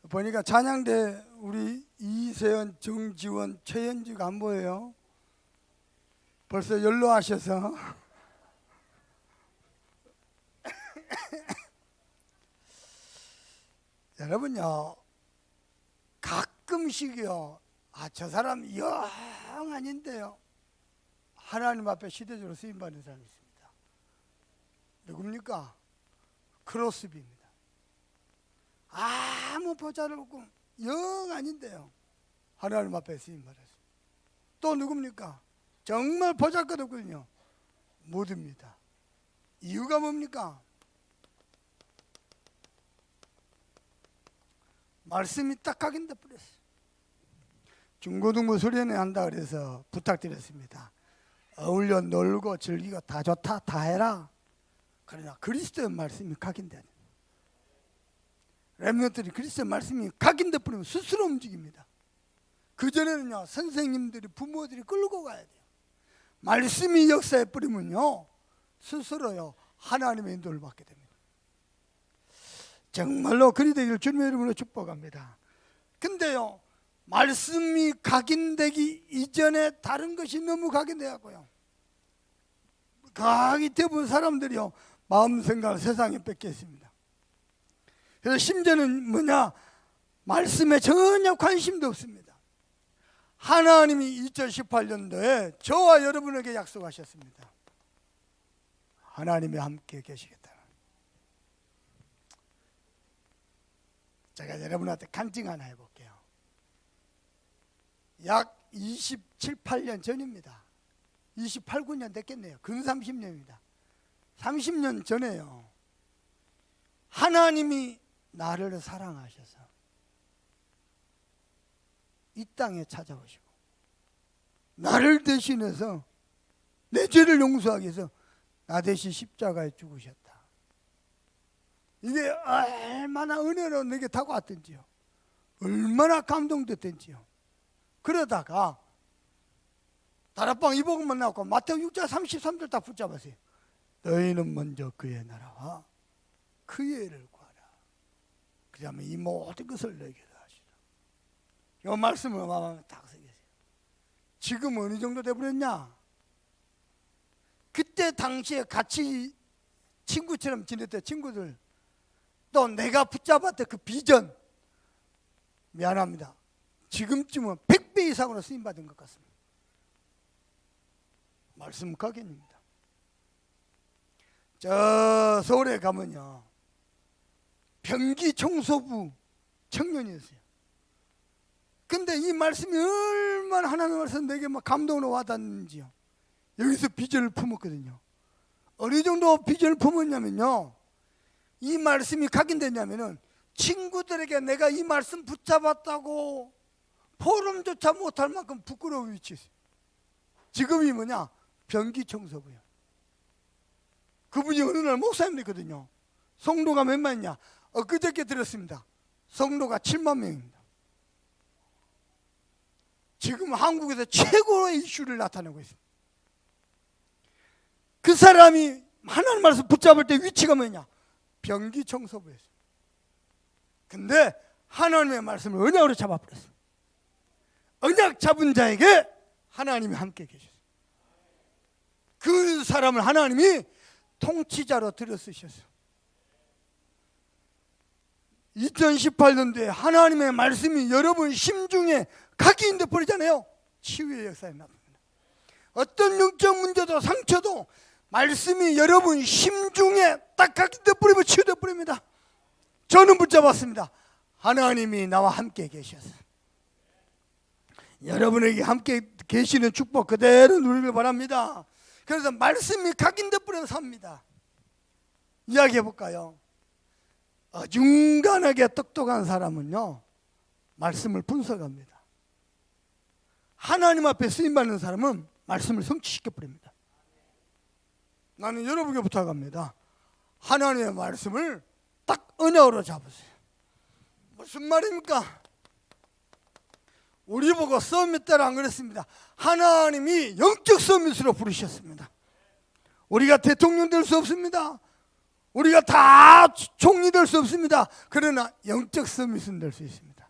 보니까 찬양대 우리 이세연, 정지원, 최현주가 안 보여요. 벌써 연로하셔서 여러분요, 가끔씩요, 저 사람 영 아닌데요, 하나님 앞에 시대적으로 쓰임받는 사람이 있습니다. 누굽니까? 크로스비입니다. 아무 보잘을 없고 영 아닌데요, 하나님 앞에 쓰임받았어요. 또 누굽니까? 정말 보잘것없거든요. 모두입니다. 이유가 뭡니까? 말씀이 딱 각인돼 버렸어요. 중고등부 수련회 한다 그래서 부탁드렸습니다. 어울려 놀고 즐기고 다 좋다, 다 해라. 그러나 그리스도의 말씀이 각인돼야 돼요. 렘넌트들이 그리스도의 말씀이 각인돼 버리면 스스로 움직입니다. 그전에는요, 선생님들이, 부모들이 끌고 가야 돼요. 말씀이 역사해 버리면요, 스스로요, 하나님의 인도를 받게 됩니다. 정말로 그리 되기를 주님의 이름으로 축복합니다. 근데요, 말씀이 각인되기 이전에 다른 것이 너무 각인되었고요, 각이 대부분 사람들이요, 마음 생각을 세상에 뺏겼습니다. 그래서 심지어는 뭐냐, 말씀에 전혀 관심도 없습니다. 하나님이 2018년도에 저와 여러분에게 약속하셨습니다. 하나님이 함께 계시겠다. 제가 여러분한테 간증 하나 해볼게요. 약 27, 8년 전입니다. 28, 9년 됐겠네요. 근 30년입니다. 30년 전에요, 하나님이 나를 사랑하셔서 이 땅에 찾아오시고 나를 대신해서 내 죄를 용서하기 위해서 나 대신 십자가에 죽으셨다. 이게 얼마나 은혜로 내게 다가왔던지요, 얼마나 감동됐던지요. 그러다가 다락방 이 복음만 나왔고 마태복음 6장 33절 딱 붙잡았어요. 너희는 먼저 그의 나라와 그의 의를 구하라. 그러면 이 모든 것을 내게 하시라. 이 말씀을 마음에 딱 새기세요. 지금 어느 정도 돼버렸냐? 그때 당시에 같이 친구처럼 지냈던 친구들, 또 내가 붙잡았던 그 비전, 미안합니다, 지금쯤은 100배 이상으로 쓰임받은 것 같습니다. 말씀 각인입니다. 저 서울에 가면요, 변기 청소부 청년이었어요. 근데 이 말씀이 얼마나 하나님 말씀 내게 막 감동으로 와닿는지요. 여기서 비전을 품었거든요. 어느 정도 비전을 품었냐면요, 이 말씀이 각인됐냐면은 친구들에게 내가 이 말씀 붙잡았다고 포럼조차 못할 만큼 부끄러운 위치였어요. 직업이 뭐냐? 변기 청소부요. 그분이 어느 날 목사님이거든요. 성도가 몇만 있냐? 엊그저께 들었습니다. 성도가 7만 명입니다. 지금 한국에서 최고의 이슈를 나타내고 있습니다. 그 사람이 하나님 말씀 붙잡을 때 위치가 뭐냐? 변기 청소부였어요. 근데 하나님의 말씀을 언약으로 잡아버렸어요. 언약 잡은 자에게 하나님이 함께 계셨어요. 그 사람을 하나님이 통치자로 들여쓰셨어요. 2018년도에 하나님의 말씀이 여러분 심중에 각인돼 버리잖아요. 치유의 역사에 나타납니다. 어떤 영적 문제도 상처도 말씀이 여러분 심중에 딱 각인돼 버리면 치유돼 버립니다. 저는 붙잡았습니다. 하나님이 나와 함께 계셔서 여러분에게 함께 계시는 축복 그대로 누리길 바랍니다. 그래서 말씀이 각인돼 버려서 삽니다. 이야기해 볼까요? 어중간하게 똑똑한 사람은요, 말씀을 분석합니다. 하나님 앞에 쓰임받는 사람은 말씀을 성취시켜 버립니다. 나는 여러분에게 부탁합니다. 하나님의 말씀을 딱 언약으로 잡으세요. 무슨 말입니까? 우리 보고 서밋 때라 안 그랬습니다. 하나님이 영적 서밋으로 부르셨습니다. 우리가 대통령 될 수 없습니다. 우리가 다 총리 될 수 없습니다. 그러나 영적 서밋은 될 수 있습니다.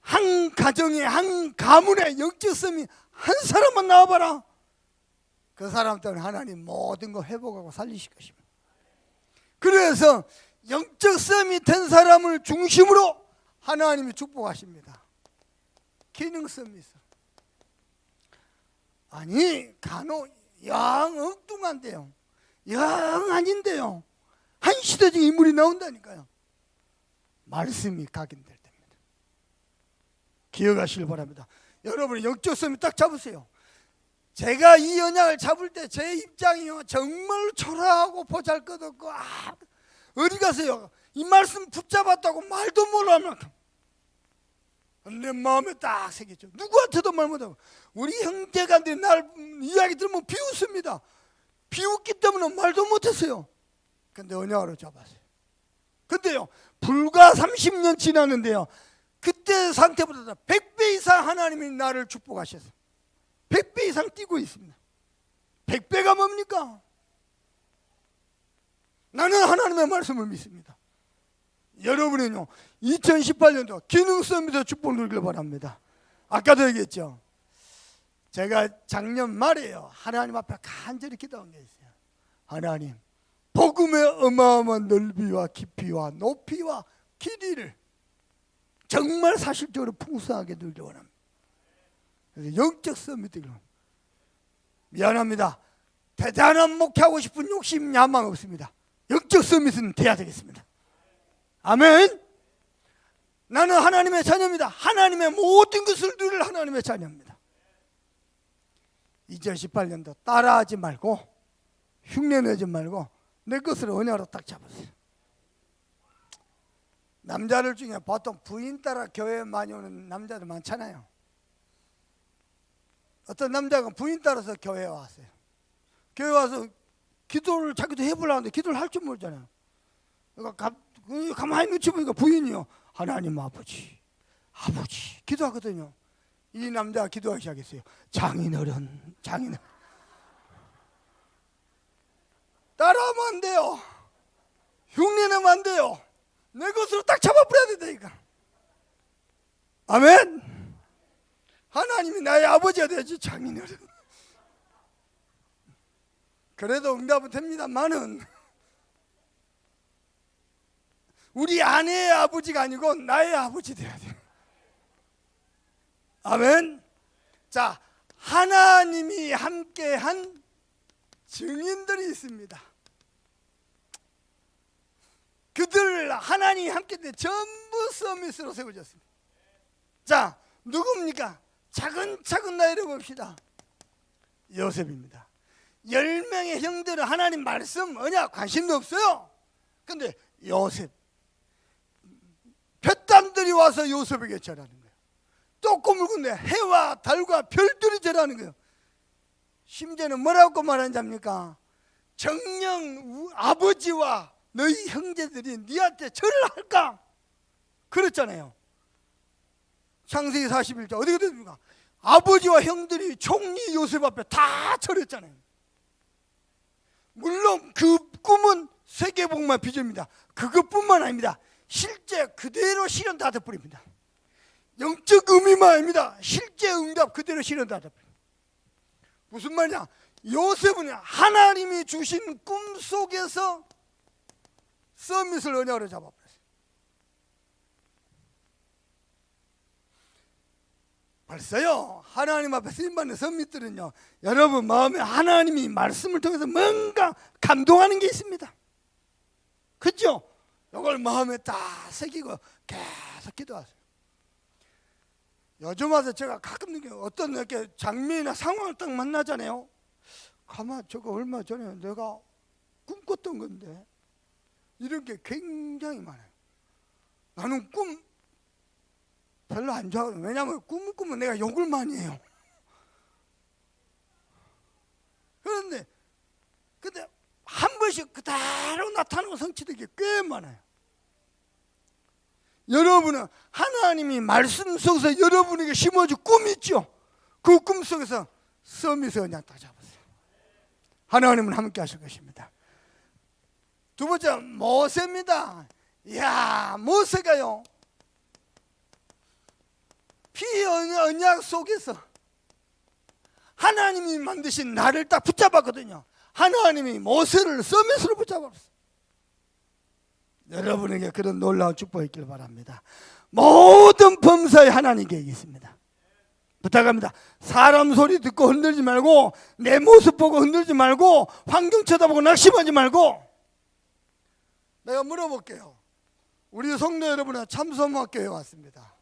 한 가정에, 한 가문에 영적 서밋 한 사람만 나와봐라. 그 사람 때문에 하나님 모든 거 회복하고 살리실 것입니다. 그래서 영적 서밋 된 사람을 중심으로 하나님이 축복하십니다. 기능 서밋. 아니 간혹 영 엉뚱한데요, 영 아닌데요, 한 시대적 인물이 나온다니까요. 말씀이 각인될 때입니다. 기억하시길 바랍니다. 여러분의 영적 서밋 딱 잡으세요. 제가 이 언약을 잡을 때 제 입장이요 정말 초라하고 보잘것없고 어디 가세요? 이 말씀 붙잡았다고 말도 못하면 내 마음에 딱 새겼죠. 누구한테도 말 못하고 우리 형제간들이 날 이야기 들으면 비웃습니다. 비웃기 때문에 말도 못했어요. 근데 언약으로 잡았어요. 근데요 불과 30년 지났는데요 그때 상태보다 100배 이상 하나님이 나를 축복하셨어요. 100배 이상 뛰고 있습니다. 100배가 뭡니까? 나는 하나님의 말씀을 믿습니다. 여러분은요 2018년도 기능 서밋의 축복을 누리길 바랍니다. 아까도 얘기했죠. 제가 작년 말에요 하나님 앞에 간절히 기도한 게 있어요. 하나님 복음의 어마어마한 넓이와 깊이와 높이와 길이를 정말 사실적으로 풍성하게 누리기 원합니다. 그래서 영적 서밋을 미안합니다. 대단한 목회하고 싶은 욕심 야망 없습니다. 영적 서밋은 돼야 되겠습니다. 아멘. 나는 하나님의 자녀입니다. 하나님의 모든 것을 누릴 하나님의 자녀입니다. 2018년도 따라하지 말고 흉내내지 말고 내 것을 언약으로 딱 잡으세요. 남자들 중에 보통 부인 따라 교회에 많이 오는 남자들 많잖아요. 어떤 남자가 부인 따라서 교회에 왔어요. 교회 와서 기도를 자기도 해보려고 하는데 기도를 할 줄 모르잖아요. 그러니까 가만히 눈치 보니까 부인이요 하나님 아버지 기도하거든요. 이 남자가 기도하기 시작했어요. 장인어른 따라하면 안 돼요. 흉내내면 안 돼요. 내 것으로 딱 잡아버려야 된다니까. 아멘. 하나님이 나의 아버지가 되지 장인어른. 그래도 응답은 됩니다만은 우리 아내의 아버지가 아니고 나의 아버지 돼야 돼요. 아멘. 자, 하나님이 함께한 증인들이 있습니다. 그들 하나님이 함께인데 전부 서밋으로 세워졌습니다. 자, 누굽니까? 차근차근 나열해 봅시다. 요셉입니다. 10명의 형들은 하나님 말씀 언약 관심도 없어요. 근데 요셉 볕단들이 와서 요셉에게 절하는 거예요. 또 꿈을 꾼데 해와 달과 별들이 절하는 거예요. 심지어는 뭐라고 말하는지 압니까? 정녕 아버지와 너희 형제들이 네한테 절을 할까? 그랬잖아요. 창세기 41장 어디가 됩니까? 아버지와 형들이 총리 요셉 앞에 다 절했잖아요. 물론 그 꿈은 세계복만 비전입니다. 그것뿐만 아닙니다. 실제 그대로 실현 다 돼버립니다. 영적 의미만 아닙니다. 실제 응답 그대로 실현 다 돼버립니다. 무슨 말이냐? 요셉은 하나님이 주신 꿈 속에서 서밋을 언약으로 잡아버렸어요. 벌써요 하나님 앞에 쓰임받는 서밋들은요 여러분 마음에 하나님이 말씀을 통해서 뭔가 감동하는 게 있습니다. 그렇죠? 이걸 마음에 딱 새기고 계속 기도하세요. 요즘 와서 제가 가끔 느껴요. 어떤 이렇게 장면이나 상황을 딱 만나잖아요. 가만 저거 얼마 전에 내가 꿈꿨던 건데 이런 게 굉장히 많아요. 나는 꿈 별로 안 좋아하거든요. 왜냐하면 꿈을 꾸면 내가 욕을 많이 해요. 그런데 근데 한 번씩 그대로 나타나고 성취된 게 꽤 많아요. 여러분은 하나님이 말씀 속에서 여러분에게 심어준 꿈이 있죠. 그 꿈 속에서 서밋의 언약 딱 잡으세요. 하나님은 함께 하실 것입니다. 두 번째 모세입니다. 이야, 모세가요 피언약 속에서 하나님이 만드신 나를 딱 붙잡았거든요. 하나님이 모세를 서밋으로 붙잡았어요. 여러분에게 그런 놀라운 축복이 있길 바랍니다. 모든 범사에 하나님께 있습니다. 부탁합니다. 사람 소리 듣고 흔들지 말고, 내 모습 보고 흔들지 말고, 환경 쳐다보고 낙심하지 말고. 내가 물어볼게요. 우리 성도 여러분은 참소모학교에 왔습니다.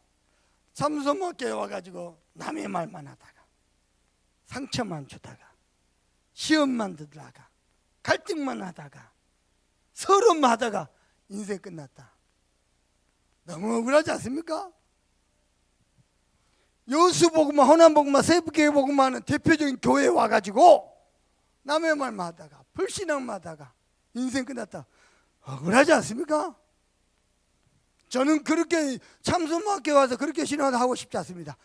참소모학교에 와가지고 남의 말만 하다가, 상처만 주다가, 시험만 듣다가, 갈등만 하다가, 서름만 하다가 인생 끝났다. 너무 억울하지 않습니까? 여수복음화, 호남복음화, 세부교회복음화 하는 대표적인 교회에 와가지고 남의 말만 하다가, 불신앙만 하다가 인생 끝났다. 억울하지 않습니까? 저는 그렇게 참소모학교에 와서 그렇게 신앙을 하고 싶지 않습니다.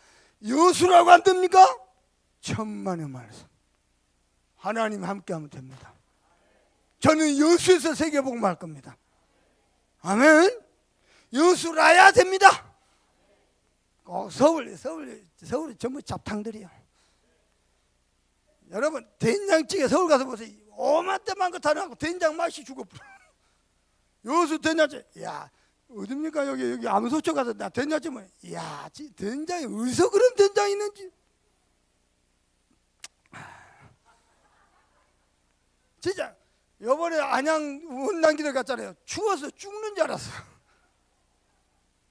여수라고 안 됩니까? 천만의 말씀. 하나님 함께하면 됩니다. 저는 여수에서 세계복음 할 겁니다. 아멘. 여수라야 됩니다. 꼭 서울 전부 잡탕들이요. 여러분 된장찌개 서울 가서 보세요. 오만때만 거 다 나고 된장 맛이 죽어버려. 여수 된장찌개, 야 어딥니까? 여기 암소초 가서 나 된장찌개 먹으면, 야 된장이 어디서 그런 된장이 있는지. 진짜 요번에 안양 원당기를 갔잖아요. 추워서 죽는 줄 알았어.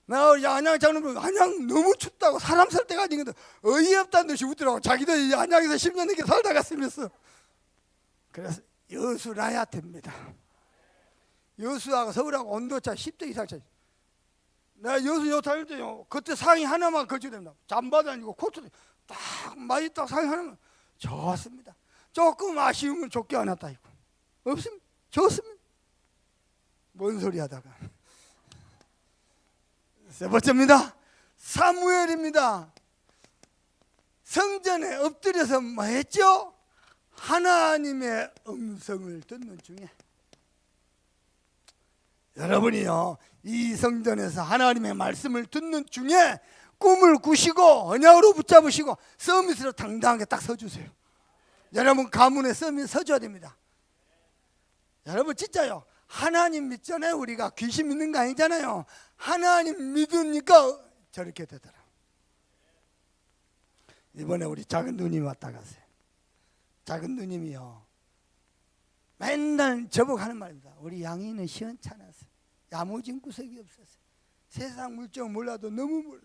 나 안양 장로님, 안양 너무 춥다고 사람 살 때가 아니거든. 어이없다는 듯이 웃더라고. 자기들 안양에서 10년 넘게 살다 갔으면서. 그래서 여수라야 됩니다. 여수하고 서울하고 온도차 10도 이상 차이. 내가 여수 요 다닐 때요, 그때 상의 하나만 거치됩니다. 잠바도 아니고 코트도 딱 많이 딱 상의 하나만. 좋았습니다. 조금 아쉬움은 좋게 안 왔다 이거. 없습니다. 좋습니다. 뭔 소리 하다가. 세 번째입니다. 사무엘입니다. 성전에 엎드려서 뭐 했죠? 하나님의 음성을 듣는 중에. 여러분이요, 이 성전에서 하나님의 말씀을 듣는 중에 꿈을 꾸시고 언약으로 붙잡으시고 서밋으로 당당하게 딱 서주세요. 여러분 가문에 서밋 서줘야 됩니다. 여러분 진짜요, 하나님 믿잖아요. 우리가 귀신 믿는 거 아니잖아요. 하나님 믿으니까 저렇게 되더라. 이번에 우리 작은 누님 왔다 갔어요. 작은 누님이요, 맨날 저보고 말입니다. 우리 양이는 시원찮았어요. 야무진 구석이 없었어요. 세상 물정 몰라도 너무 몰라.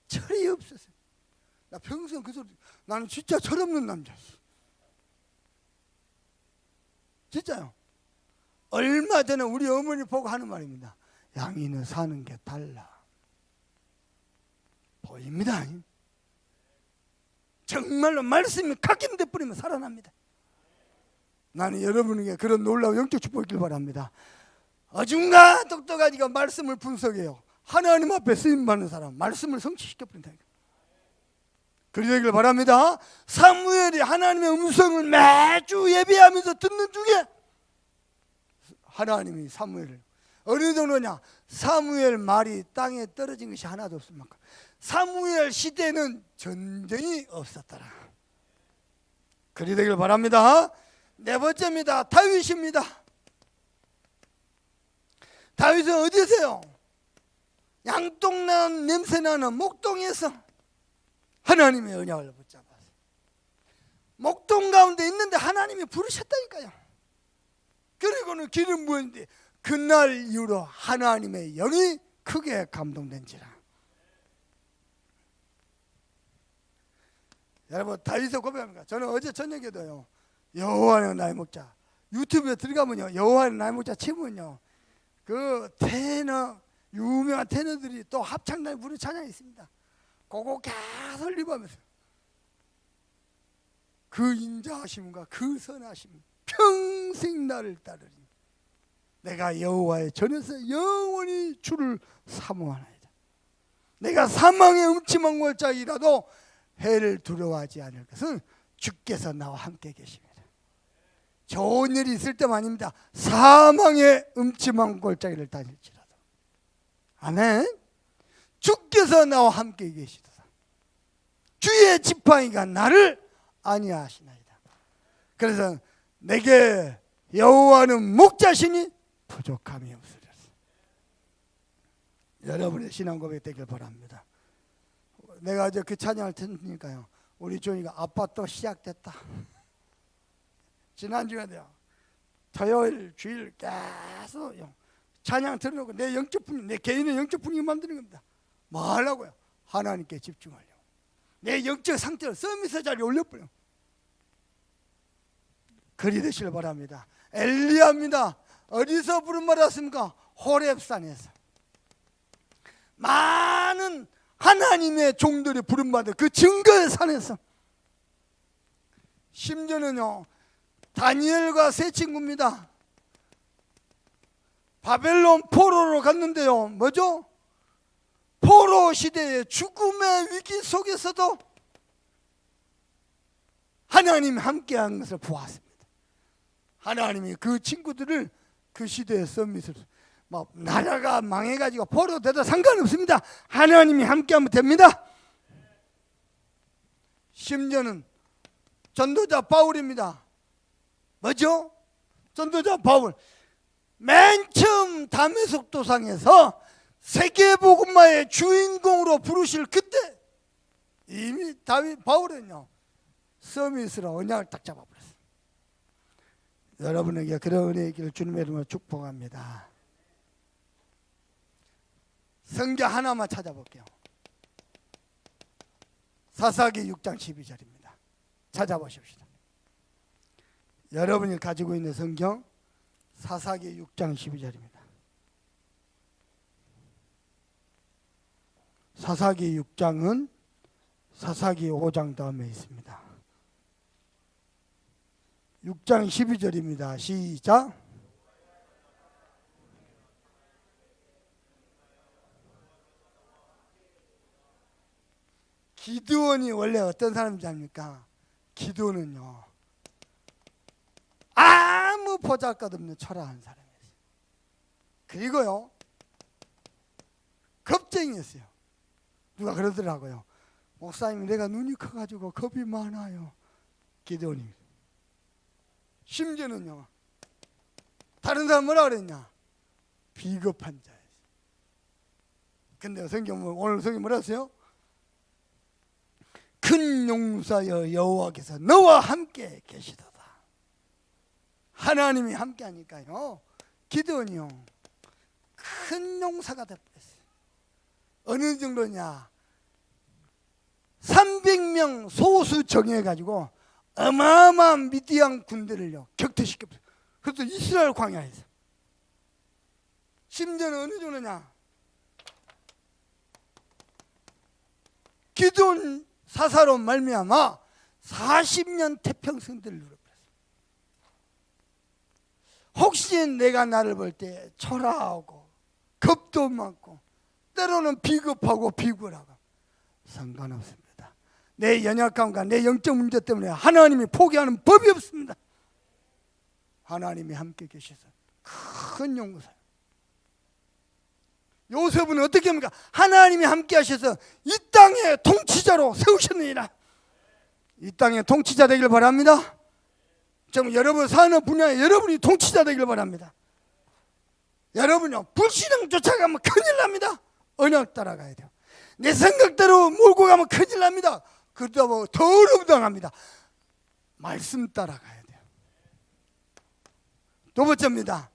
철이 없었어요. 나 평생 그 소리, 나는 진짜 철없는 남자였어. 진짜요. 얼마 전에 우리 어머니 보고 하는 말입니다. 양이는 사는 게 달라. 보입니다. 정말로 말씀이 각인돼 버리면 살아납니다. 나는 여러분에게 그런 놀라운 영적 축복이 있길 바랍니다. 어중간 똑똑하니까 말씀을 분석해요. 하나님 앞에 쓰임받는 사람, 말씀을 성취시켜버린다. 그리 되길 바랍니다. 사무엘이 하나님의 음성을 매주 예배하면서 듣는 중에 하나님이 사무엘을, 어느 정도냐, 사무엘 말이 땅에 떨어진 것이 하나도 없을 만큼 사무엘 시대는 전쟁이 없었더라. 그리 되길 바랍니다. 네 번째입니다. 다윗입니다. 다윗은 어디세요? 양똥나는 냄새나는 목동에서 하나님의 언약을 붙잡았어요. 목동 가운데 있는데 하나님이 부르셨다니까요. 그리고는 기름 부었는데 그날 이후로 하나님의 영이 크게 감동된지라. 여러분 다윗의 고백합니다. 저는 어제 저녁에도요, 여호와는 나의 목자, 유튜브에 들어가면요, 여호와는 나의 목자 치면요, 그 테너, 유명한 테너들이 또 합창단에 부르는 찬양이 있습니다. 그거 계속 리뷰하면서 그 인자하심과 그 선하심 평생 나를 따르리. 내가 여호와의 전에서 영원히 주를 사모하나이다. 내가 사망의 음침한 골짜기라도 해를 두려워하지 않을 것은 주께서 나와 함께 계십니다. 좋은 일이 있을 때만입니다. 사망의 음침한 골짜기를 다닐지라도. 아멘. 주께서 나와 함께 계시도다. 주의 지팡이가 나를 안위하시나이다. 그래서 내게 여호와는 목자시니 부족함이 없으리라. 여러분의 신앙 고백 되길 바랍니다. 내가 어제 그 찬양을 듣으니까요, 우리 조이가 아빠 또 시작됐다. 지난주에도요, 토요일 주일 계속 찬양 들으려고 내 영적 분위기, 내 개인의 영적 분위기 만드는 겁니다. 뭐 하려고요? 하나님께 집중하려고. 내 영적 상태를 서비스 자리에 올려버려. 그리 되시길 바랍니다. 엘리야입니다. 어디서 부름받았습니까? 호렙산에서. 많은 하나님의 종들이 부름받은 그 증거의 산에서. 심지어는요, 다니엘과 세 친구입니다. 바벨론 포로로 갔는데요, 뭐죠? 포로 시대의 죽음의 위기 속에서도 하나님이 함께한 것을 보았습니다. 하나님이 그 친구들을 그 시대에 서밋을, 뭐 나라가 망해가지고 포로 돼도 상관없습니다. 하나님이 함께하면 됩니다. 심지어는 전도자 바울입니다. 뭐죠? 전도자 바울. 맨 처음 다메섹 도상에서 세계복음화의 주인공으로 부르실 그때 이미 바울은요, 서밋으로 언약을 딱 잡아버렸어요. 여러분에게 그런 은혜의 길을 주님의 이름으로 축복합니다. 성경 하나만 찾아볼게요. 사사기 6장 12절입니다. 찾아보십시다. 여러분이 가지고 있는 성경 사사기 6장 12절입니다. 사사기 6장은 사사기 5장 다음에 있습니다. 6장 12절입니다. 시작. 기드온이 원래 어떤 사람인지 압니까? 기드온은요, 아무 보잘것없는 초라한 사람이었어요. 그리고요, 겁쟁이였어요. 누가 그러더라고요. 목사님, 내가 눈이 커가지고 겁이 많아요. 기드온이. 심지어는요, 다른 사람 뭐라 그랬냐? 비겁한 자였어요. 근데 오늘 성경 뭐라 했어요? 큰 용사여 여호와께서 너와 함께 계시도다. 하나님이 함께 하니까요, 기드온이요, 큰 용사가 되었어요. 어느 정도냐? 300명 소수 정해가지고 어마어마한 미디안 군대를요 격퇴시켰어요. 그래서 이스라엘 광야에서. 심지어는 어느 정도냐? 기드온 사사로 말미암아 40년 태평성대를 누려버렸어요. 혹시 내가 나를 볼 때 초라하고 겁도 많고 때로는 비겁하고 비굴하고 상관없습니다. 내 연약함과 내 영적 문제 때문에 하나님이 포기하는 법이 없습니다. 하나님이 함께 계셔서 큰 용사예요. 요셉은 어떻게 합니까? 하나님이 함께 하셔서 이 땅의 통치자로 세우셨느니라. 이 땅의 통치자 되길 바랍니다. 정말 여러분 사는 분야에 여러분이 통치자 되길 바랍니다. 여러분요, 불신앙 쫓아가면 큰일 납니다. 언약 따라가야 돼요. 내 생각대로 몰고 가면 큰일 납니다. 그러다 보면 더 어려움당합니다. 말씀 따라가야 돼요. 두 번째입니다.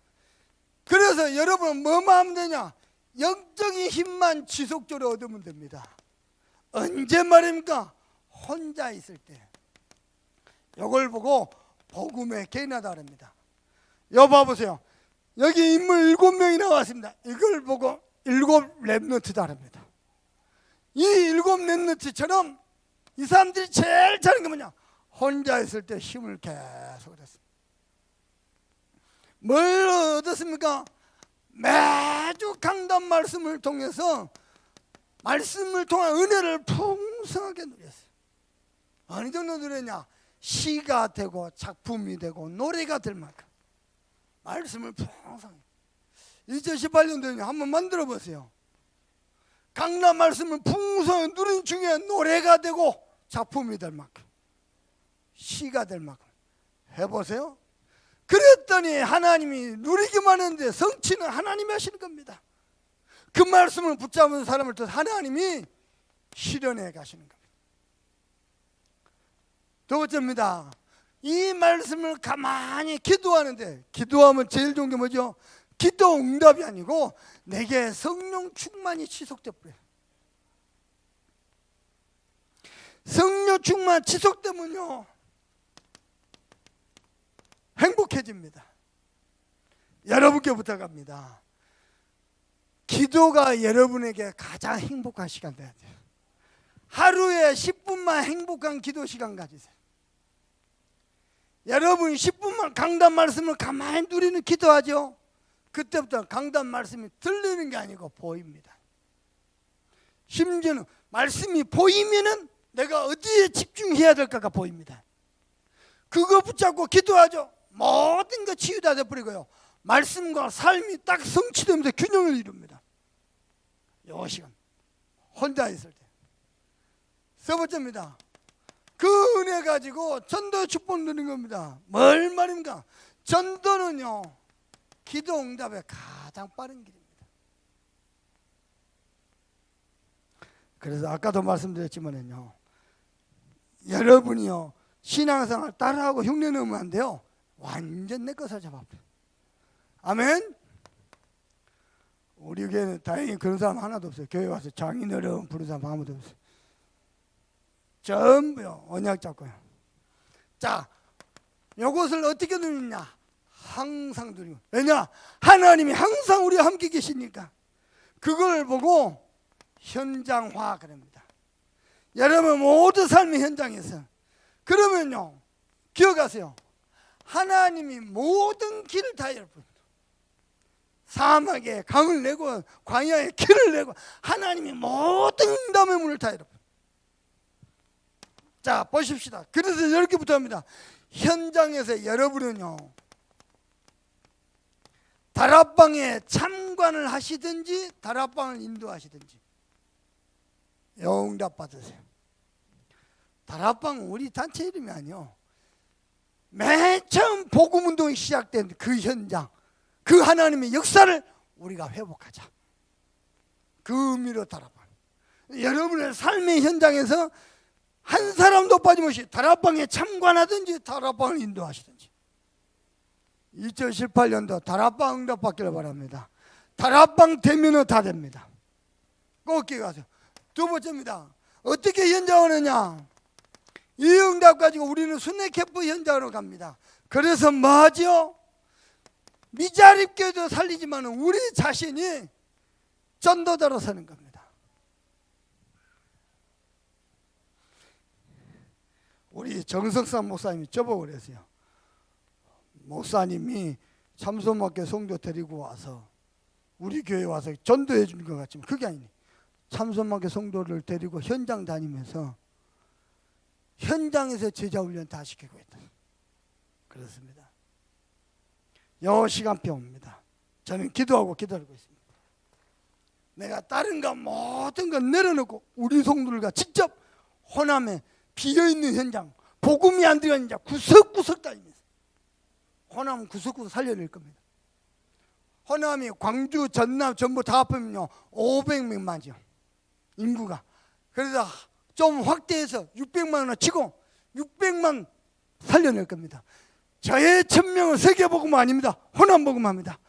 그래서 여러분은 뭐만 하면 되냐? 영적인 힘만 지속적으로 얻으면 됩니다. 언제 말입니까? 혼자 있을 때. 이걸 보고 복음의 개인하다 그럽니다. 여기 봐보세요. 여기 인물 7명이 나왔습니다. 이걸 보고 7 랩넌트다 그럽니다. 이 7 랩넌트처럼 이 사람들이 제일 잘하는 게 뭐냐? 혼자 있을 때 힘을 계속 얻었습니다. 뭘 얻었습니까? 매주 강단 말씀을 통해서 말씀을 통한 은혜를 풍성하게 누렸어요. 어느 정도 누렸냐? 시가 되고 작품이 되고 노래가 될 만큼 말씀을 풍성히 2018년도에 한번 만들어 보세요. 강남 말씀을 풍성히 누린 중에 노래가 되고 작품이 될 만큼 시가 될 만큼 해보세요. 그랬더니 하나님이 누리기만 했는데 성취는 하나님이 하시는 겁니다. 그 말씀을 붙잡은 사람을 또 하나님이 실현해 가시는 겁니다. 두 번째입니다. 이 말씀을 가만히 기도하는데, 기도하면 제일 좋은 게 뭐죠? 기도 응답이 아니고 내게 성령 충만이 지속돼 버려요. 성령 충만 지속되면요 행복해집니다. 여러분께 부탁합니다. 기도가 여러분에게 가장 행복한 시간 돼야 돼요. 하루에 10분만 행복한 기도 시간 가지세요. 여러분 10분만 강단 말씀을 가만히 누리는 기도하죠. 그때부터 강단 말씀이 들리는 게 아니고 보입니다. 심지어는 말씀이 보이면은 내가 어디에 집중해야 될까가 보입니다. 그거 붙잡고 기도하죠. 모든 거 치유다 돼버리고요. 말씀과 삶이 딱 성취되면서 균형을 이룹니다. 요 시간 혼자 있을 때. 세 번째입니다. 그 은혜 가지고 전도의 축복 누리는 겁니다. 뭘 말입니까? 전도는요 기도 응답의 가장 빠른 길입니다. 그래서 아까도 말씀드렸지만요, 여러분이요 신앙생활 따라하고 흉내 넣으면 안 돼요. 완전 내 것을 잡아버려. 아멘. 우리 교회는 다행히 그런 사람 하나도 없어요. 교회 와서 장인어른 부르는 사람 아무도 없어요. 전부요 언약 잡고요. 자, 이것을 어떻게 누리냐? 항상 누리고. 왜냐? 하나님이 항상 우리와 함께 계시니까. 그걸 보고 현장화 그럽니다. 여러분 모든 삶의 현장에서 그러면요 기억하세요. 하나님이 모든 길을 다 열어줍니다. 사막에 강을 내고 광야에 길을 내고 하나님이 모든 응답의 문을 다 열어줍니다. 자 보십시다. 그래서 이렇게부터 합니다. 현장에서 여러분은요 다락방에 참관을 하시든지 다락방을 인도하시든지 응답 받으세요. 다락방은 우리 단체 이름이 아니요, 맨 처음 복음운동이 시작된 그 현장, 그 하나님의 역사를 우리가 회복하자. 그 의미로 다락방. 여러분의 삶의 현장에서 한 사람도 빠짐없이 다락방에 참관하든지 다락방을 인도하시든지 2018년도 다락방 응답 받기를 바랍니다. 다락방 되면은 다 됩니다. 꼭 기억하세요. 두 번째입니다. 어떻게 현장하느냐? 이 응답 가지고 우리는 순회 캠프 현장으로 갑니다. 그래서 뭐하죠? 미자립교도 살리지만 우리 자신이 전도자로 서는 겁니다. 우리 정석삼 목사님이 저보고 그랬어요. 목사님이 참소막교 성도 데리고 와서 우리 교회 와서 전도해 주는 것 같지만 그게 아니네. 참소막교 성도를 데리고 현장 다니면서 현장에서 제자 훈련 다 시키고 있다. 그렇습니다. 요 시간표 옵니다. 저는 기도하고 기다리고 있습니다. 내가 다른 거 모든 거 내려놓고 우리 성도들과 직접 호남에 비어있는 현장, 복음이 안 들어간 현장 구석구석 다니면서 호남 구석구석 살려낼 겁니다. 호남이 광주, 전남, 전부 다 합하면요 500명만이죠 인구가. 그래서 좀 확대해서 600만원을 치고 600만 살려낼 겁니다. 저의 1000명은 세계복음 아닙니다. 호남복음합니다.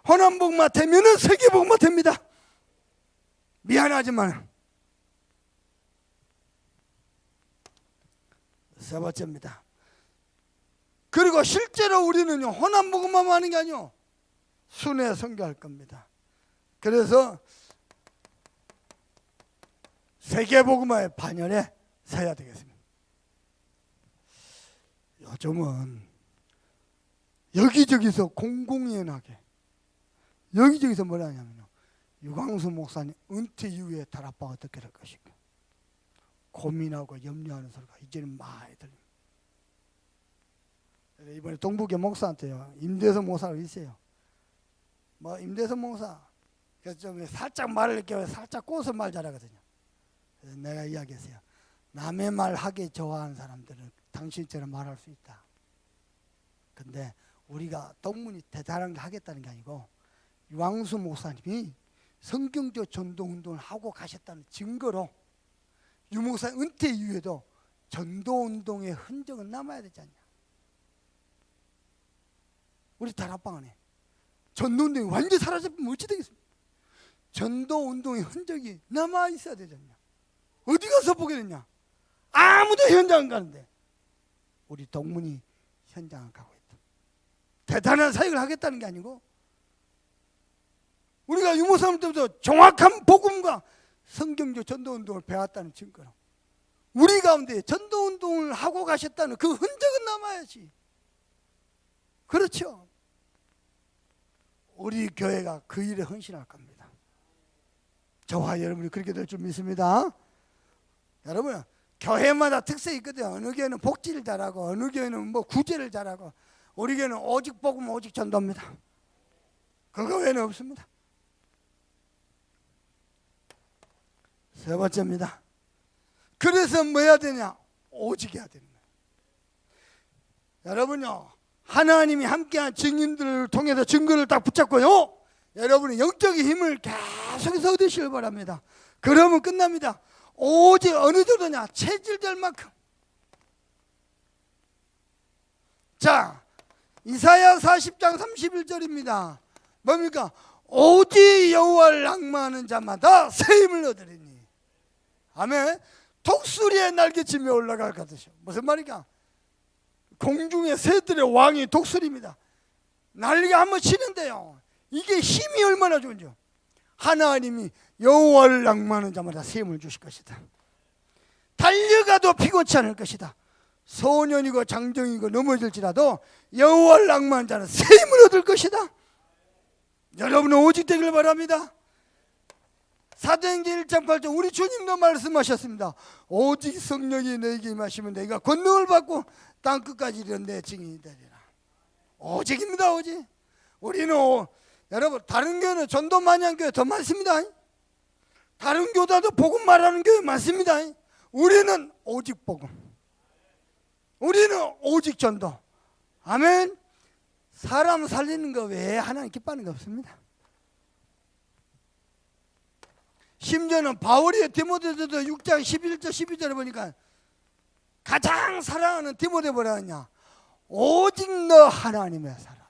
호남복음만 되면은 세계복음만 됩니다. 미안하지만. 세 번째입니다. 그리고 실제로 우리는요 호남복음만 하는 게 아니요 순회 선교할 겁니다. 그래서 세계복음화의 반열에 서야 되겠습니다. 요즘은 여기저기서 공공연하게 여기저기서 뭐라 하냐면요 유광수 목사님 은퇴 이후에 다락방 어떻게 될 것인가 고민하고 염려하는 소리가 이제는 많이 들립니다. 이번에 동북의 목사한테요, 임대성 목사가 있어요. 뭐 임대성 목사 그래서 좀 살짝 말을 이렇게 살짝 꼬서 말 잘하거든요. 그래서 내가 이야기했어요. 남의 말 하기 좋아하는 사람들은 당신처럼 말할 수 있다. 근데 우리가 동문이 대단한 게 하겠다는 게 아니고 유황수 목사님이 성경적 전도운동을 하고 가셨다는 증거로 유 목사 은퇴 이후에도 전도운동의 흔적은 남아야 되지 않냐. 우리 다락방 안에 전도운동이 완전히 사라져버리면 어찌 되겠습니까? 전도운동의 흔적이 남아 있어야 되지 않냐. 어디 가서 보게 되냐. 아무도 현장 안 가는데 우리 동문이 현장을 가고 있다. 대단한 사역을 하겠다는 게 아니고 우리가 유목사님 때부터 정확한 복음과 성경적 전도운동을 배웠다는 증거로 우리 가운데 전도운동을 하고 가셨다는 그 흔적은 남아야지. 그렇죠. 우리 교회가 그 일에 헌신할 겁니다. 저와 여러분이 그렇게 될 줄 믿습니다. 여러분 교회마다 특색이 있거든요. 어느 교회는 복지를 잘하고 어느 교회는 뭐 구제를 잘하고 우리 교회는 오직 복음 오직 전도입니다. 그거 외에는 없습니다. 세 번째입니다. 그래서 뭐 해야 되냐? 오직 해야 되는 거예요. 여러분요, 하나님이 함께한 증인들을 통해서 증거를 딱 붙잡고요, 여러분이 영적인 힘을 계속해서 얻으시길 바랍니다. 그러면 끝납니다. 오직 어느 정도냐? 체질될 만큼. 자, 이사야 40장 31절입니다. 뭡니까? 오직 여호와를 앙망하는 자마다 새 힘을 얻으리니. 아멘. 독수리의 날개치며 올라갈 것 같으셔. 무슨 말이냐? 공중의 새들의 왕이 독수리입니다. 날개 한번 치는데요, 이게 힘이 얼마나 좋은지요. 하나님이 여호와를 앙망하는 자마다 새 힘을 주실 것이다. 달려가도 피곤치 않을 것이다. 소년이고 장정이고 넘어질지라도 여호와를 앙망하는 자는 새 힘을 얻을 것이다. 여러분은 오직 되길 바랍니다. 사도행전 1장 8절 우리 주님도 말씀하셨습니다. 오직 성령이 너에게 임하시면 너희가 권능을 받고 땅끝까지 이르는 내 증인이 되리라. 오직입니다. 오직. 우리는 여러분 다른 교회는 전도 많이 한 교회 더 많습니다. 다른 교단도 복음 말하는 교회 많습니다. 우리는 오직 복음, 우리는 오직 전도. 아멘. 사람 살리는 거 외에 하나님 기뻐하는 게 없습니다. 심지어는 바울이 디모데전서 6장 11절 12절에 보니까 가장 사랑하는 디모데 뭐라 하냐? 오직 너 하나님의 사람아,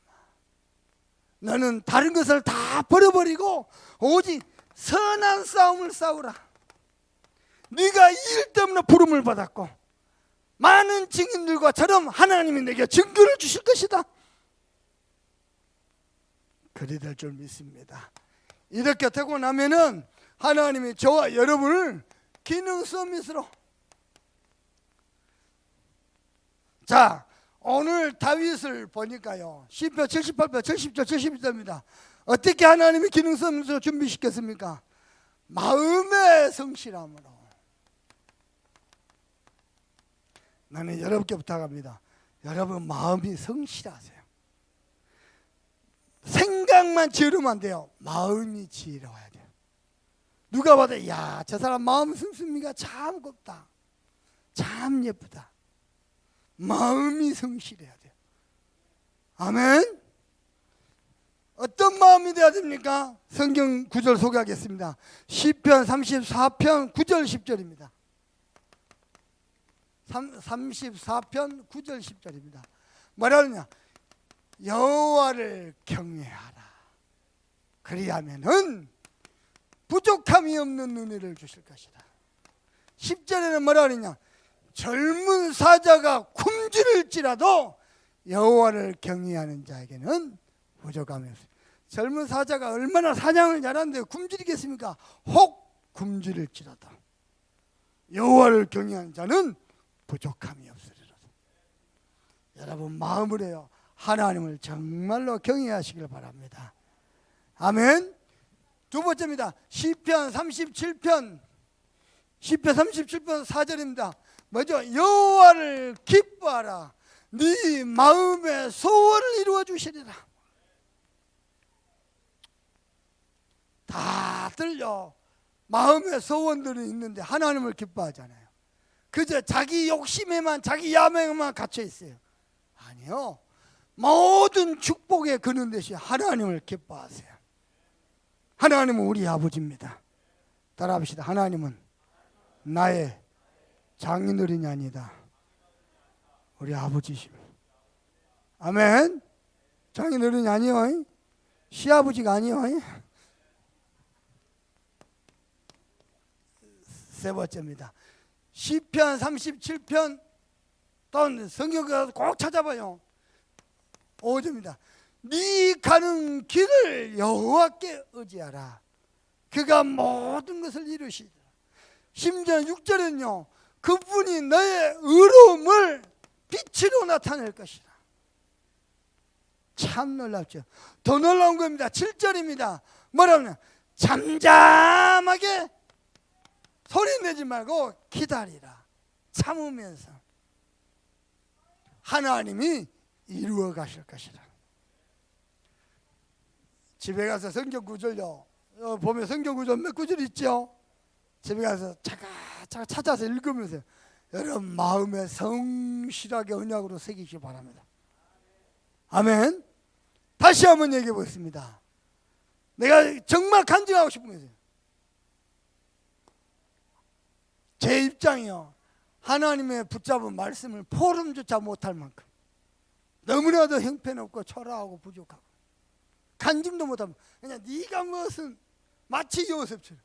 너는 다른 것을 다 버려버리고 오직 선한 싸움을 싸우라. 네가 이 일 때문에 부름을 받았고 많은 증인들과처럼 하나님이 내게 증거를 주실 것이다. 그리 될 줄 믿습니다. 이렇게 되고 나면은 하나님이 저와 여러분을 기능 서밋으로. 자, 오늘 다윗을 보니까요, 시편 78편 70절 71절입니다. 어떻게 하나님이 기능 서밋으로 준비시켰습니까? 마음의 성실함으로. 나는 여러분께 부탁합니다. 여러분 마음이 성실하세요. 생각만 지으면 안 돼요. 마음이 지혜로워야 돼요. 누가 봐도 야, 저 사람 마음 성실미가 참 곱다, 참 예쁘다. 마음이 성실해야 돼요. 아멘. 어떤 마음이 돼야 됩니까? 성경 구절 소개하겠습니다. 시편 34편 9절 10절입니다. 34편 9절 10절입니다. 뭐라 그러냐? 여호와를 경외하라. 그리하면은 부족함이 없는 은혜를 주실 것이다. 10절에는 뭐라 그러냐? 젊은 사자가 굶주릴지라도 여호와를 경외하는 자에게는 부족함이 없습니다. 젊은 사자가 얼마나 사냥을 잘하는데 굶주리겠습니까? 혹 굶주릴지라도 여호와를 경외하는 자는 부족함이 없으리로다. 여러분 마음을 해요. 하나님을 정말로 경외하시길 바랍니다. 아멘. 두 번째입니다. 시편 37편 4절입니다. 뭐죠? 여호와를 기뻐하라. 네 마음의 소원을 이루어 주시리라. 다들요 마음의 소원들이 있는데 하나님을 기뻐하잖아요. 그저 자기 욕심에만, 자기 야망에만 갇혀 있어요. 아니요, 모든 축복에 그는 듯이 하나님을 기뻐하세요. 하나님은 우리 아버지입니다. 따라합시다. 하나님은 나의 장인어른이 아니다, 우리 아버지십니다. 아멘. 장인어른이 아니요, 시아버지가 아니요. 세 번째입니다. 시편 37편 또는 성경을 꼭 찾아봐요. 5절입니다. 네 가는 길을 여호와께 의지하라. 그가 모든 것을 이루시리라. 심지어 6절에는요, 그분이 너의 의로움을 빛으로 나타낼 것이라. 참 놀랍죠. 더 놀라운 겁니다. 7절입니다. 뭐라면 잠잠하게 소리내지 말고 기다리라. 참으면서 하나님이 이루어 가실 것이라. 집에 가서 성경 구절요, 보면 성경 구절 몇 구절 있죠. 집에 가서 차가차가 찾아서 읽으면서 여러분 마음에 성실하게 언약으로 새기시기 바랍니다. 아멘. 다시 한번 얘기해 보겠습니다. 내가 정말 간증하고 싶은 것이에요. 제 입장이요, 하나님의 붙잡은 말씀을 포럼조차 못할 만큼 너무나도 형편없고 초라하고 부족하고 간증도 못하면 그냥 네가 무엇은 마치 요셉처럼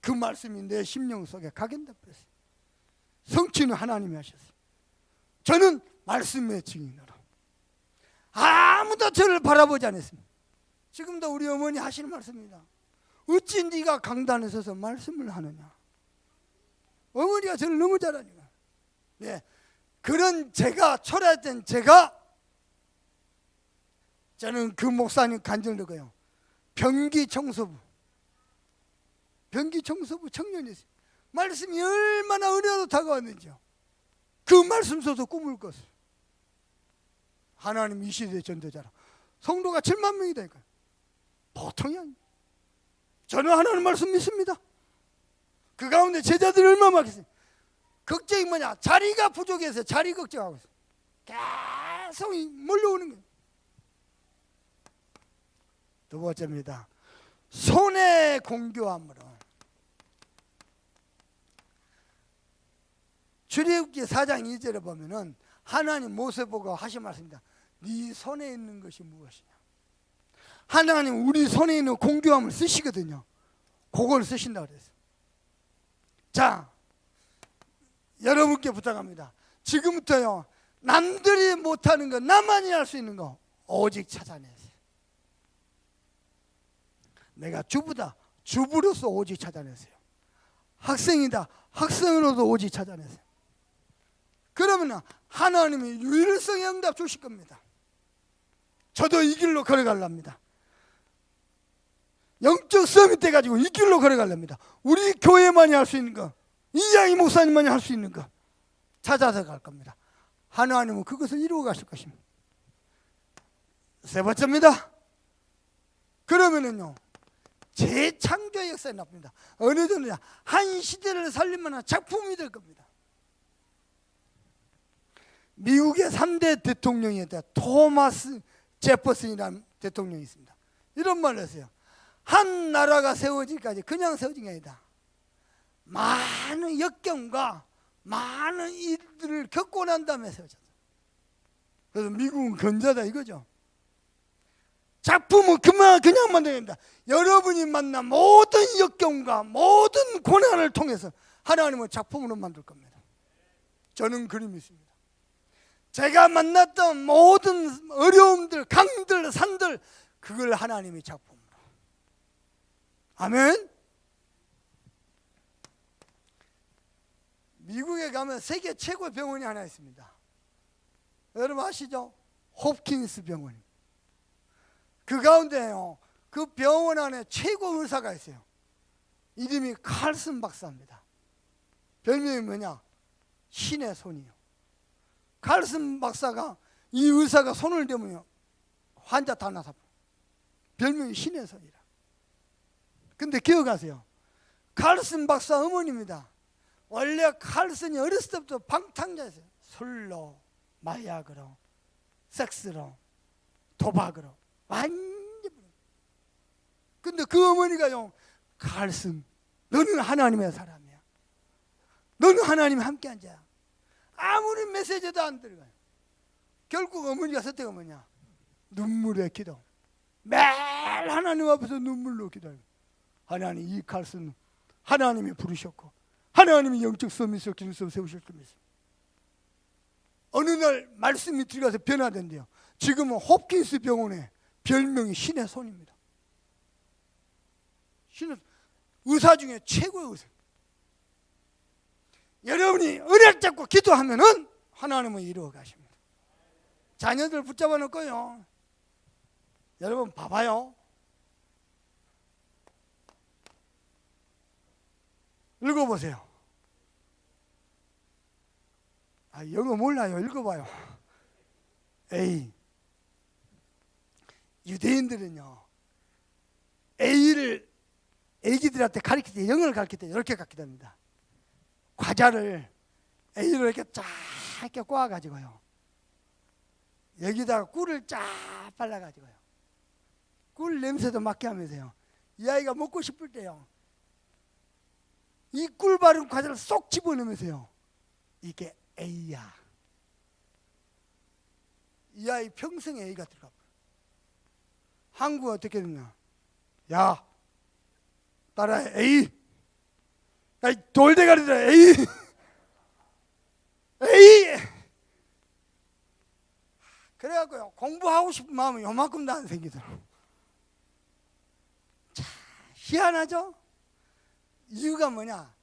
그 말씀이 내 심령 속에 각인돼 버렸어요. 성취는 하나님이 하셨어요. 저는 말씀의 증인으로 아무도 저를 바라보지 않았습니다. 지금도 우리 어머니 하시는 말씀입니다. 어찌 네가 강단에 서서 말씀을 하느냐. 어머니가 저를 너무 잘하니까. 네, 그런 제가, 초라했던 제가, 저는 그 목사님 간증을 듣고요, 변기 청소부 청년이었어요. 말씀이 얼마나 은혜로 다가왔는지요. 그 말씀 속에서 꿈을 꿨어요. 하나님 이 시대의 전도자라. 성도가 7만 명이 되니까 보통이 아니에요. 저는 하나님 말씀 믿습니다. 그 가운데 제자들이 얼마나 많겠어요. 걱정이 뭐냐, 자리가 부족해서 자리 걱정하고 있어요. 계속 몰려오는 거예요. 두 번째입니다. 손에 공교함으로. 출애굽기 4장 2절에 보면은 하나님 모세 보고 하신 말씀입니다. 네 손에 있는 것이 무엇이냐. 하나님 우리 손에 있는 공교함을 쓰시거든요. 그걸 쓰신다고 그랬어요. 자, 여러분께 부탁합니다. 지금부터요, 남들이 못하는 거, 나만이 할 수 있는 거 오직 찾아내세요. 내가 주부다, 주부로서 오직 찾아내세요. 학생이다, 학생으로도 오직 찾아내세요. 그러면 하나님이 유일성의 응답 주실 겁니다. 저도 이 길로 걸어가랍니다. 영적 싸움이 돼가지고 이 길로 걸어가랍니다. 우리 교회만이 할 수 있는 거, 이양희 목사님만이 할 수 있는 거 찾아서 갈 겁니다. 하나님은 그것을 이루어 가실 것입니다. 세 번째입니다. 그러면은요, 재창조의 역사에 나옵니다. 어느 정도냐, 한 시대를 살릴 만한 작품이 될 겁니다. 미국의 3대 대통령이었다. 토마스 제퍼슨이라는 대통령이 있습니다. 이런 말을 했어요. 한 나라가 세워지기까지 그냥 세워진 게 아니다. 많은 역경과 많은 일들을 겪고 난 다음에 세워졌다. 그래서 미국은 근자다 이거죠. 작품은 그냥 만들어야 됩니다. 여러분이 만난 모든 역경과 모든 고난을 통해서 하나님은 작품으로 만들 겁니다. 저는 그리 믿습니다. 제가 만났던 모든 어려움들, 강들, 산들, 그걸 하나님이 작품으로. 아멘. 미국에 가면 세계 최고 병원이 하나 있습니다. 여러분 아시죠? 홉킨스 병원. 그 가운데요, 그 병원 안에 최고 의사가 있어요. 이름이 칼슨 박사입니다. 별명이 뭐냐? 신의 손이요. 칼슨 박사가 이 의사가 손을 대면 환자 다 나서 별명이 신의 손이라. 근데 기억하세요. 칼슨 박사 어머니입니다. 원래 칼슨이 어렸을 때부터 방탕자였어요. 술로, 마약으로, 섹스로, 도박으로 완전. 근데 그 어머니가요, 칼슨, 너는 하나님의 사람이야. 너는 하나님 함께 앉아. 아무리 메시지도 안 들어가요. 결국 어머니가 선택은 뭐냐? 눈물의 기도. 매일 하나님 앞에서 눈물로 기도해요. 하나님, 이 칼슨 하나님이 부르셨고 하나님이 영적 서밋을 기능성 세우실 겁니다. 어느 날 말씀이 들어가서 변화된대요. 지금은 홉킨스 병원에 별명이 신의 손입니다. 신의 의사 중에 최고의 의사. 여러분이 은혜 잡고 기도하면은 하나님은 이루어 가십니다. 자녀들 붙잡아 놓고요. 여러분 봐봐요. 읽어보세요. 영어 몰라요. 읽어봐요. A. 유대인들은요, A를 애기들한테 가르칠 때, 영어를 가르칠 때 이렇게 가르치게 됩니다. 과자를 A로 이렇게 쫙 이렇게 꼬아가지고요, 여기다가 꿀을 쫙 발라가지고요, 꿀 냄새도 맡게 하면서요, 이 아이가 먹고 싶을 때요, 이 꿀 바른 과자를 쏙 집어넣으면서요, 이게 A야. 이 아이 평생에 A가 들어가. 한국은 어떻게 됐냐? 야, 따라해. A. 야, 돌대가리들아. A. A. 그래갖고요, 공부하고 싶은 마음이 요만큼도 안 생기더라고. 참 희한하죠? 이유가 뭐냐?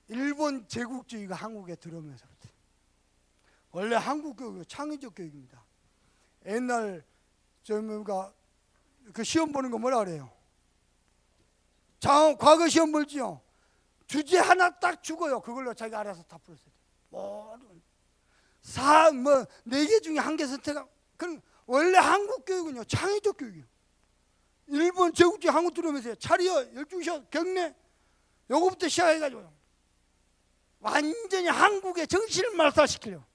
일본 제국주의가 한국에 들어오면서부터. 원래 한국 교육은 창의적 교육입니다. 옛날 저희가 그 시험 보는 거 뭐라 그래요? 과거 시험 볼지요. 주제 하나 딱 주고요, 그걸로 자기가 알아서 다 풀었어요. 네 개 중에 한 개 선택하고. 그럼 원래 한국 교육은요, 창의적 교육이에요. 일본 제국주의 한국 들어오면서 차리어 12시 경례 요거부터 시작해가지고 완전히 한국의 정신을 말살시키려고.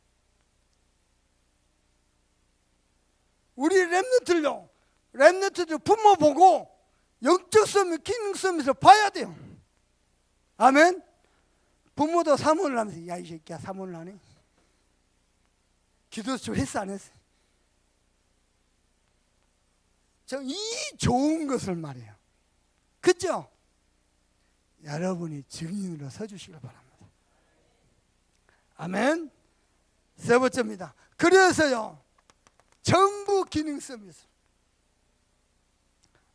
우리 랩런트들 부모 보고 영적 서밋, 기능 서밋을 봐야 돼요. 아멘. 부모도 사모를 하면서, 야, 이 새끼야, 사모를 하네. 기도 좀 했어, 안 했어? 이 좋은 것을 말해요. 그죠? 여러분이 증인으로 서주시길 바랍니다. 아멘. 세 번째입니다. 그래서요, 전부 기능 서밋을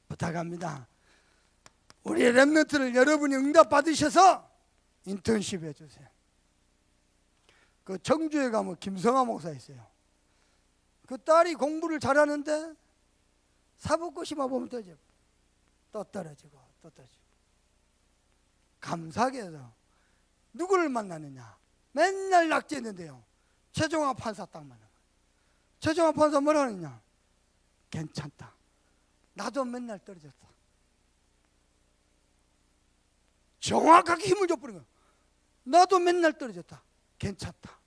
부탁합니다. 우리 랩런트를 여러분이 응답 받으셔서 인턴십 해주세요. 그 청주에 가면 김성아 목사 있어요. 그 딸이 공부를 잘하는데 사법고시만 보면 또 떨어지고 또 떨어지고. 감사하게 해서 누구를 만나느냐? 맨날 낙제했는데요, 최종화 판사 딱 만나요. 최종화 판사 뭐라 하느냐? 괜찮다. 나도 맨날 떨어졌다. 정확하게 힘을 줘버린 거야. 나도 맨날 떨어졌다. 괜찮다.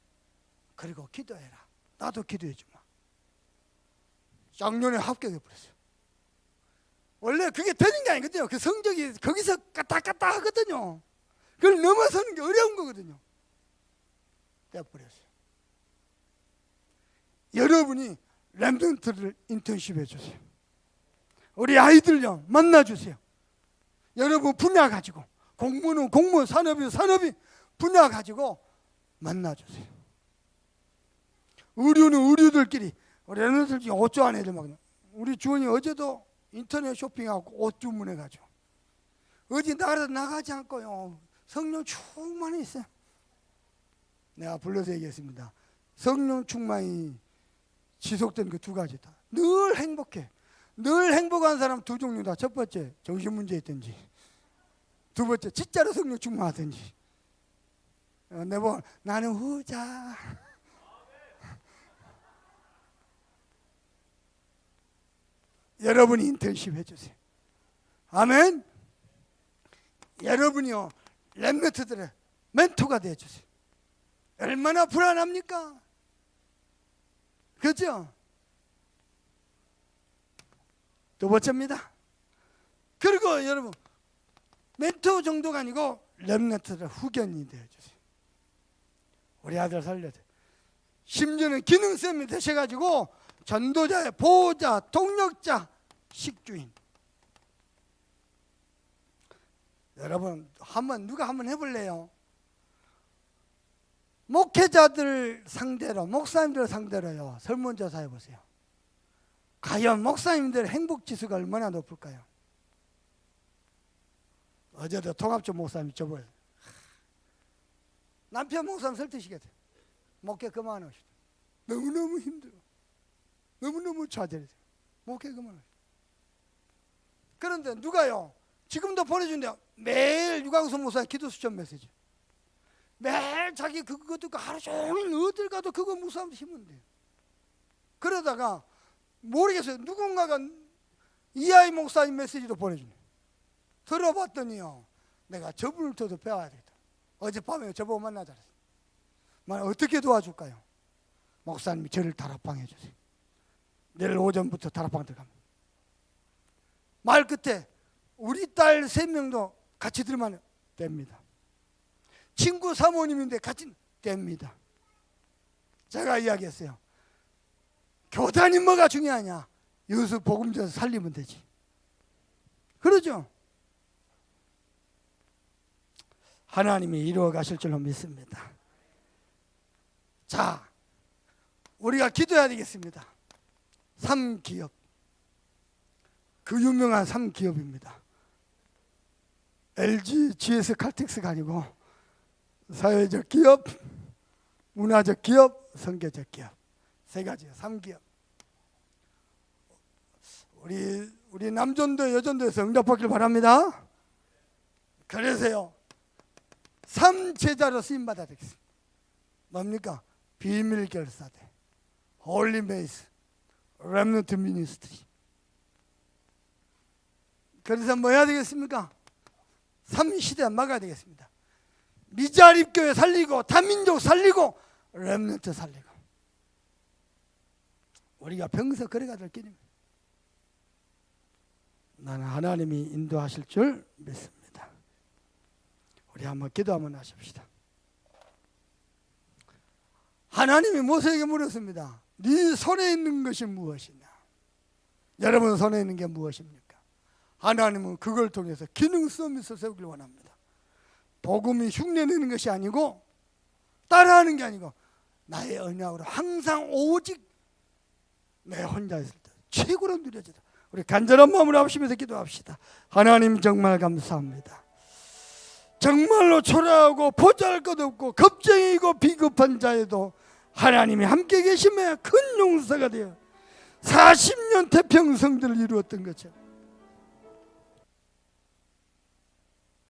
그리고 기도해라. 나도 기도해 주마. 작년에 합격해버렸어요. 원래 그게 되는 게 아니거든요. 그 성적이 거기서 까딱까딱 하거든요. 그걸 넘어서는 게 어려운 거거든요. 떼버렸어요. 여러분이 랩런트를 인턴십 해주세요. 우리 아이들요, 만나주세요. 여러분 분야 가지고, 공무는 공무, 산업이 분야 가지고 만나주세요. 의류는 의류들끼리, 우리 랩런트들 중에 옷 좋아하는 애들 막, 우리 주원이 어제도 인터넷 쇼핑하고 옷 주문해가지고 어디 나가지 않고요, 성령 충만히 있어요. 내가 불러서 얘기했습니다. 성령 충만이 지속된 그 두 가지다. 늘 행복해. 늘 행복한 사람 두 종류다. 첫 번째, 정신 문제 있든지, 두 번째, 진짜로 성령 충만하든지. 내가 나는 후자. 여러분이 인턴십 해주세요. 아멘. 여러분이요 렘넌트들의 멘토가 되어주세요. 얼마나 불안합니까? 그렇죠? 두 번째입니다. 그리고 여러분 멘토 정도가 아니고 렘넌트들 후견이 되어주세요. 우리 아들 살려야 돼. 심지어는 기능성이 되셔가지고 전도자의 보호자, 동력자, 식주인. 여러분 누가 한번 해볼래요? 목회자들 상대로, 목사님들 상대로요 설문조사 해보세요. 과연 목사님들 행복지수가 얼마나 높을까요? 어제도 통합적 목사님이 저보여 남편 목사님 설득시켰어요. 목회 그만하시오. 너무너무 힘들어. 너무너무 좌절해요. 목회 그만하시오. 그런데 누가요? 지금도 보내준대요. 매일 유광수 목사님 기도 수첩 메시지. 매일 자기 그거 듣고 하루 종일 어딜 가도 그거 무서워서 힘은 돼요. 그러다가 모르겠어요. 누군가가 이하이 목사님 메시지도 보내주네. 들어봤더니요. 내가 저분을 더 배워야 되겠다. 어젯밤에 저보고 만나자 그랬어요. 말 어떻게 도와줄까요? 목사님이 저를 다락방에 해주세요. 내일 오전부터 다락방 들어갑니다. 말 끝에 우리 딸 3명도 같이 들으면 됩니다. 친구 사모님인데 같이 됩니다. 제가 이야기했어요. 교단이 뭐가 중요하냐? 여기서 복음 전서 살리면 되지. 그러죠? 하나님이 이루어 가실 줄로 믿습니다. 자, 우리가 기도해야 되겠습니다. 3기업. 그 유명한 3기업입니다. LG, GS, 칼텍스가 아니고 사회적 기업, 문화적 기업, 선교적 기업. 3가지요. 3기업. 우리 남전도 여전도에서 응답받길 바랍니다. 그래서요 3제자로 쓰임받아야 되겠습니다. 뭡니까? 비밀결사대, 홀리메이스, 렘넌트 미니스트리. 그래서 뭐 해야 되겠습니까? 3시대 막아야 되겠습니다. 미자립교회 살리고 다민족 살리고 렘넌트 살리고. 우리가 평소 그래가 될 길입니다. 나는 하나님이 인도하실 줄 믿습니다. 우리 한번 기도 한번 하십시다. 하나님이 모세에게 물었습니다. 네 손에 있는 것이 무엇이냐? 여러분 손에 있는 게 무엇입니까? 하나님은 그걸 통해서 기능 서비스 세우길 원합니다. 복음이 흉내내는 것이 아니고 따라하는 게 아니고 나의 언약으로 항상 오직 내 혼자 있을 때 최고로 누려지다. 우리 간절한 마음으로 합심해서 기도합시다. 하나님 정말 감사합니다. 정말로 초라하고 보잘것 없고 겁쟁이고 비겁한 자에도 하나님이 함께 계심에 큰 용서가 되어 40년 태평성들을 이루었던 것처럼